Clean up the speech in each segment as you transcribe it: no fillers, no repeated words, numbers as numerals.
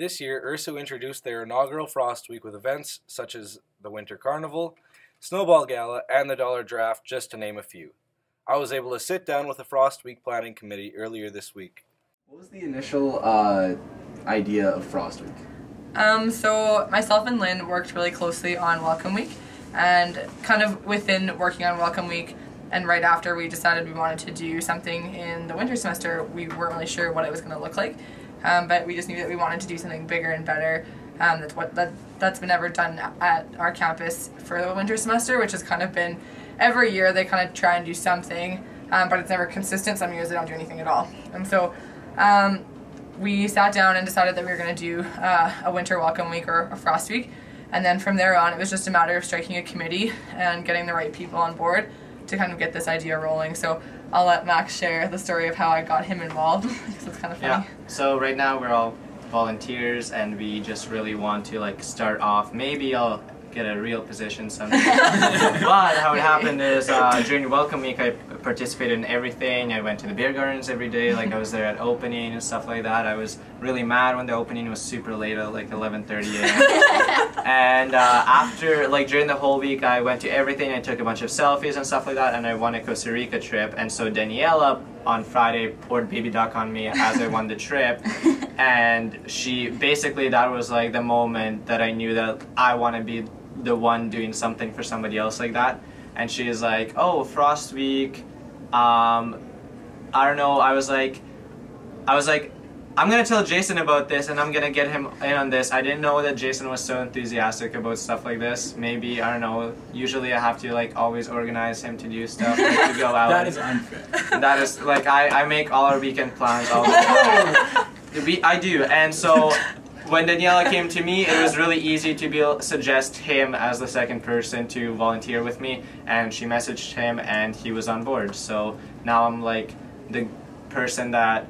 This year, URSU introduced their inaugural Frost Week with events such as the Winter Carnival, Snowball Gala, and the Dollar Draft, just to name a few. I was able to sit down with the Frost Week Planning Committee earlier this week. What was the initial idea of Frost Week? So myself and Lynn worked really closely on Welcome Week, and kind of within working on Welcome Week and right after we decided we wanted to do something in the winter semester, we weren't really sure what it was going to look like, but we just knew that we wanted to do something bigger and better. That's been never done at our campus for the winter semester, which has kind of been every year they kind of try and do something, but it's never consistent. Some years they don't do anything at all. And so we sat down and decided that we were going to do a winter welcome week or a Frost Week, and then from there on it was just a matter of striking a committee and getting the right people on board to kind of get this idea rolling. So I'll let Max share the story of how I got him involved because it's kind of funny. Yeah, so right now we're all volunteers and we just really want to start off. Maybe I'll get a real position someday. But how it happened is during Welcome Week I participated in everything. I went to the beer gardens every day, I was there at opening and stuff like that. I was really mad when the opening was super late at 11:30 a.m. And after, during the whole week I went to everything. I took a bunch of selfies and stuff like that, and I won a Costa Rica trip. And so Daniela on Friday poured baby duck on me as I won the trip. And she basically, that was the moment that I knew that I want to be the one doing something for somebody else like that. And she is like, oh, Frost Week, I don't know. I was like, I'm gonna tell Jason about this and I'm gonna get him in on this. I didn't know that Jason was so enthusiastic about stuff like this. Maybe, I don't know, usually I have to always organize him to do stuff, to go out. That is unfair. That is, I make all our weekend plans all the time. I do, and so when Daniela came to me, it was really easy to suggest him as the second person to volunteer with me, and she messaged him and he was on board. So now I'm the person that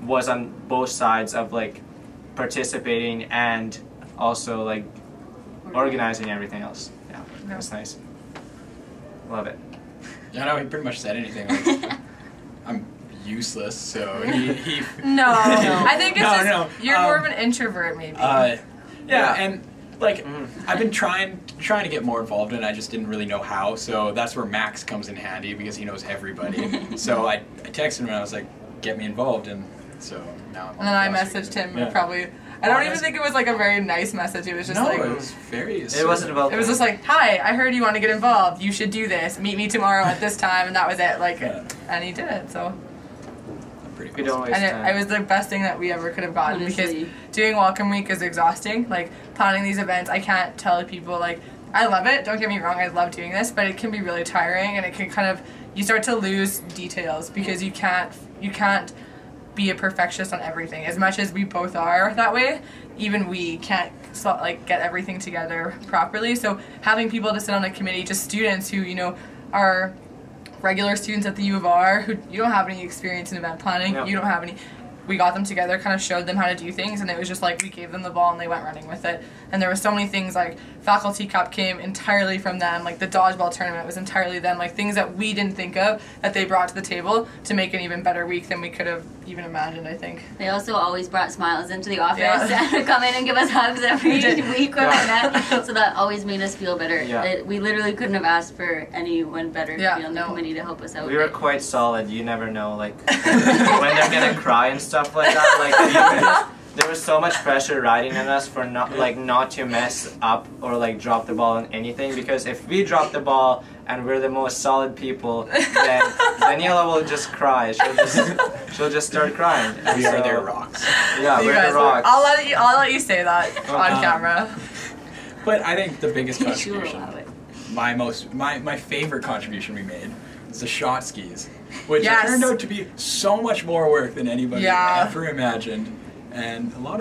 was on both sides of participating and also organizing everything else. Yeah, that's nice. Love it. Yeah, no, he pretty much said anything. I'm useless, so he No, I think it's you're more of an introvert, maybe. Yeah, and I've been trying to get more involved, and I just didn't really know how. So that's where Max comes in handy because he knows everybody. So I texted him and I was like, "Get me involved," and so now I'm. And then I messaged him probably. I don't even think it was a very nice message. It was just it was very. It wasn't about. It was just hi, I heard you want to get involved. You should do this. Meet me tomorrow at this time, and that was it. And he did it. So. We don't waste time. It was the best thing that we ever could have gotten, because doing Welcome Week is exhausting. Planning these events, I can't tell people I love it. Don't get me wrong, I love doing this, but it can be really tiring, and it can you start to lose details because you can't be a perfectionist on everything. As much as we both are that way, even we can't get everything together properly. So having people to sit on a committee, just students who are regular students at the U of R who you don't have any experience in event planning, you don't have any. We got them together, kind of showed them how to do things, and it was just we gave them the ball and they went running with it. And there were so many things Faculty Cup came entirely from them, the dodgeball tournament was entirely them, things that we didn't think of that they brought to the table to make an even better week than we could have even imagined, I think. They also always brought smiles into the office and would come in and give us hugs every week when we met, so that always made us feel better. We literally couldn't have asked for anyone better to be on the committee to help us out. We were quite solid. You never know, when they're gonna cry and stuff like that. There was so much pressure riding on us for not to mess up or drop the ball on anything, because if we drop the ball and we're the most solid people, then Daniela will just cry. She'll just start crying. And we are their rocks. Yeah, we're the rocks. I'll let you say that on camera. But I think the biggest contribution, my favorite contribution we made was the shot skis, which turned out to be so much more work than anybody ever imagined. And a lot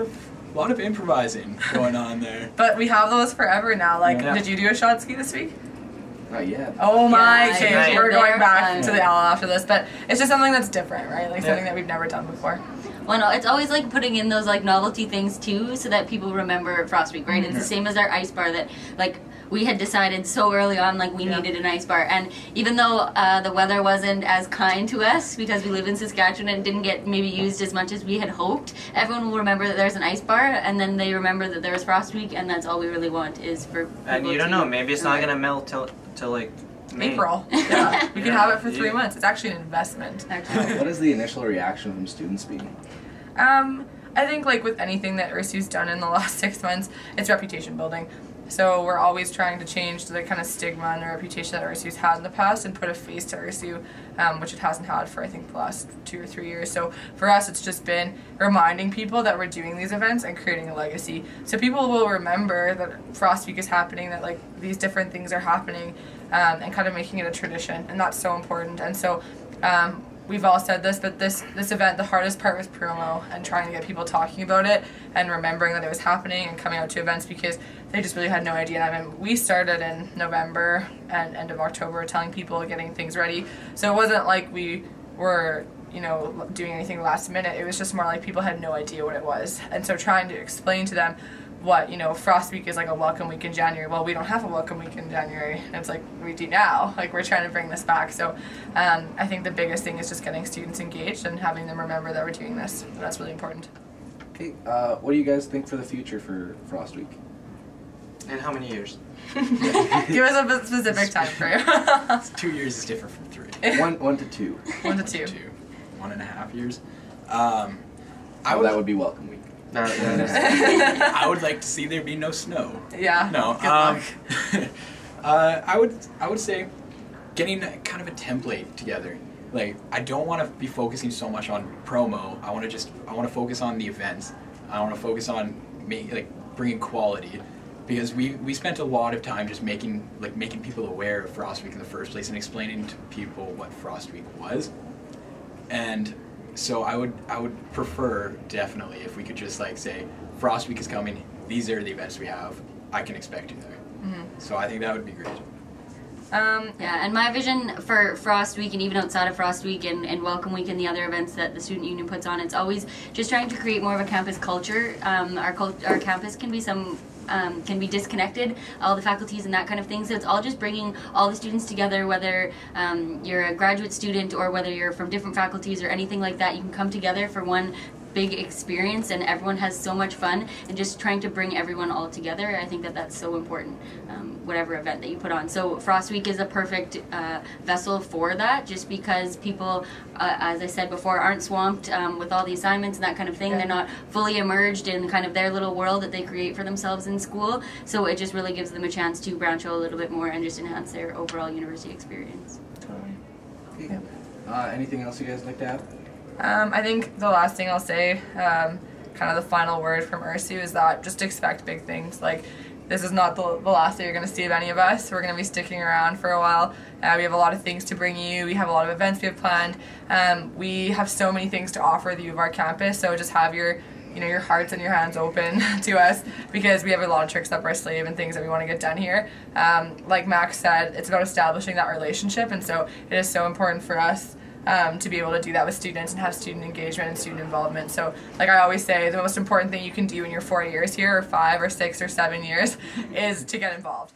of improvising going on there. But we have those forever now. Did you do a shot ski this week? Not yet. Oh my, okay, we're going back to the Allen after this, but it's just something that's different, right? Something that we've never done before. Well, no, it's always putting in those novelty things too, so that people remember Frost Week, right? It's the same as our ice bar that we had decided so early on, like, we needed an ice bar. And even though the weather wasn't as kind to us because we live in Saskatchewan and didn't get maybe used as much as we had hoped, everyone will remember that there's an ice bar, and then they remember that there's Frost Week, and that's all we really want is for people And you don't know, maybe it's not gonna melt till like May. April. Yeah, we can have it for 3 months. It's actually an investment. What has the initial reaction from students been? I think, like with anything that URSU's done in the last 6 months, it's reputation building. So we're always trying to change the kind of stigma and the reputation that URSU's had in the past and put a face to URSU, which it hasn't had for I think the last 2 or 3 years. So for us, it's just been reminding people that we're doing these events and creating a legacy. So people will remember that Frost Week is happening, that like these different things are happening, and kind of making it a tradition, and that's so important. And so we've all said this, but this event, the hardest part was promo and trying to get people talking about it and remembering that it was happening and coming out to events, because they just really had no idea. I mean, we started in November and end of October telling people, getting things ready. So it wasn't like we were, you know, doing anything last minute. It was just more like people had no idea what it was. And so trying to explain to them what, you know, Frost Week is like a welcome week in January. Well, we don't have a welcome week in January. And it's like, we do now. Like, we're trying to bring this back. So I think the biggest thing is just getting students engaged and having them remember that we're doing this. And that's really important. Okay, what do you guys think for the future for Frost Week? In how many years? Give us a specific time frame. 2 years is different from 3. 1 to 2. 1 to 2. 1.5 years. That would be welcome week. I would like to see there be no snow. Yeah. No. Good luck. I would say getting kind of a template together. Like, I don't want to be focusing so much on promo. I want to focus on the events. I want to focus on bringing quality, because we spent a lot of time just making people aware of Frost Week in the first place and explaining to people what Frost Week was. And so I would prefer, definitely, if we could just say, Frost Week is coming, these are the events we have, I can expect you there. Mm-hmm. So I think that would be great. Yeah, and my vision for Frost Week, and even outside of Frost Week and Welcome Week and the other events that the Student Union puts on, it's always just trying to create more of a campus culture. Our campus can be disconnected, all the faculties and that kind of thing, so it's all just bringing all the students together, whether you're a graduate student or whether you're from different faculties or anything like that. You can come together for one big experience and everyone has so much fun, and just trying to bring everyone all together. I think that that's so important, whatever event that you put on. So Frost Week is a perfect vessel for that, just because people, as I said before, aren't swamped with all the assignments and that kind of thing. Yeah. They're not fully immersed in kind of their little world that they create for themselves in school, so it just really gives them a chance to branch out a little bit more and just enhance their overall university experience. Totally. Okay. Anything else you guys like to add? I think the last thing I'll say, kind of the final word from URSU, is that just expect big things. Like, this is not the last that you're going to see of any of us. We're going to be sticking around for a while. We have a lot of things to bring you. We have a lot of events we have planned. We have so many things to offer the U of R campus, so just have your hearts and your hands open to us, because we have a lot of tricks up our sleeve and things that we want to get done here. Like Max said, it's about establishing that relationship, and so it is so important for us to be able to do that with students and have student engagement and student involvement. So, like I always say, the most important thing you can do in your 4 years here, or 5 or 6 or 7 years, is to get involved.